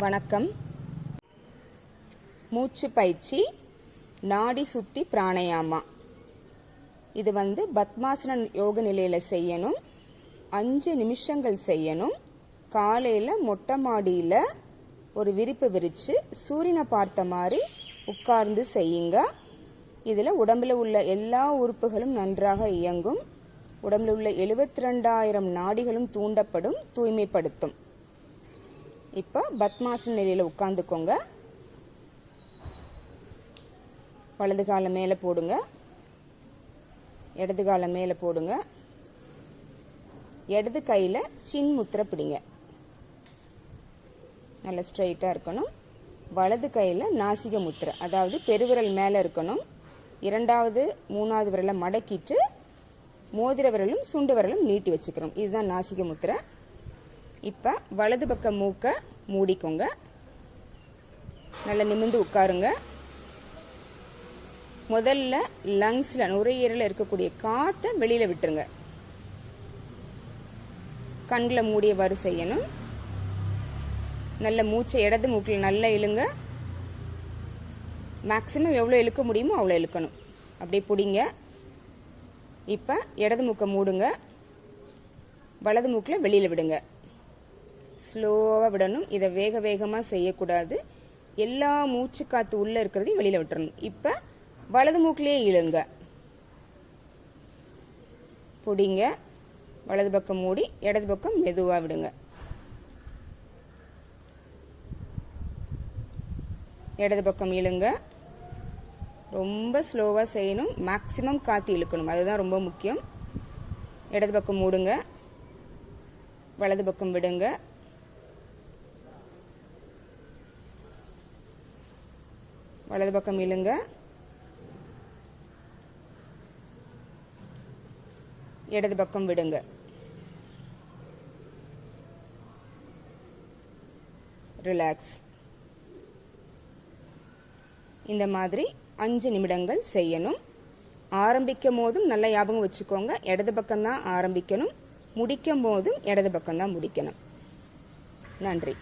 வணக்கம். மூச்சு பயிற்சி நாடி சுத்தி பிராணாயாமா. இது பத்மாசன யோக நிலையில செய்யணும். 5 நிமிஷங்கள் செய்யணும். காலையில மொட்டை மாடியில ஒரு விரிப்பு விரிச்சு சூரியனை பார்த்த மாதிரி உட்கார்ந்து செய்யுங்க. இதுல உடம்புல உள்ள எல்லா உறுப்புகளும் நன்றாக இயங்கும். உடம்புல உள்ள 72,000 நாடிகளும் தூண்டப்படும், தூய்மைப்படுத்தும். இப்ப பத்மாசன நிலையில உட்கார்ந்துக்கோங்க. வலது காலை மேல போடுங்க, இடது காலை மேல போடுங்க. இடது கையில சின் முத்திரை பிடிங்க, நல்ல ஸ்ட்ரைட்டா இருக்கணும். வலது கையில நாசிக முத்திரை, அதாவது பெருவிரல் மேல இருக்கணும். 2வது 3வது விரலை மடக்கிட்டு மோதிர விரலும் சுண்டு விரலும் நீட்டி வச்சுக்கிறோம். இதுதான் நாசிக முத்திரை. இப்ப வலது பக்க மூக்க மூடிக்கோங்க, நல்லா நிமிர்ந்து உட்காருங்க. முதல்ல லங்ஸ்ல நுரையீரல இருக்கக்கூடிய காத்தை வெளியில விட்டுருங்க. கண்களை மூடியவாறு செய்யணும். நல்ல மூச்சை இடது மூக்கில் நல்லா இழுங்க. மேக்சிமம் எவ்வளவு இழுக்க முடியுமோ அவ்வளோ இழுக்கணும். அப்படியே பிடிங்க. இப்ப இடது மூக்கை மூடுங்க, வலது மூக்கில் வெளியில விடுங்க. ஸ்லோவா விடணும். இதை வேக வேகமா செய்யக்கூடாது. எல்லா மூச்சு காத்து உள்ள இருக்கிறதையும் வெளியில விட்டுறணும். இப்ப வலது மூக்கிலேயே இழுங்க, பிடிங்க. வலது பக்கம் மூடி இடது பக்கம் மெதுவா விடுங்க. இடது பக்கம் இழுங்க. ரொம்ப ஸ்லோவா செய்யணும். மேக்சிமம் காத்து இழுக்கணும், அதுதான் ரொம்ப முக்கியம். இடது பக்கம் மூடுங்க, வலது பக்கம் விடுங்க. வலது பக்கம் இழுங்க, இடது பக்கம் விடுங்க. ரிலாக்ஸ். இந்த மாதிரி 5 நிமிடங்கள் செய்யணும். ஆரம்பிக்கும் போதும் நல்ல ஞாபகம் வச்சுக்கோங்க, இடது பக்கம் தான் ஆரம்பிக்கணும். முடிக்கும் போதும் இடது பக்கம் தான் முடிக்கணும். நன்றி.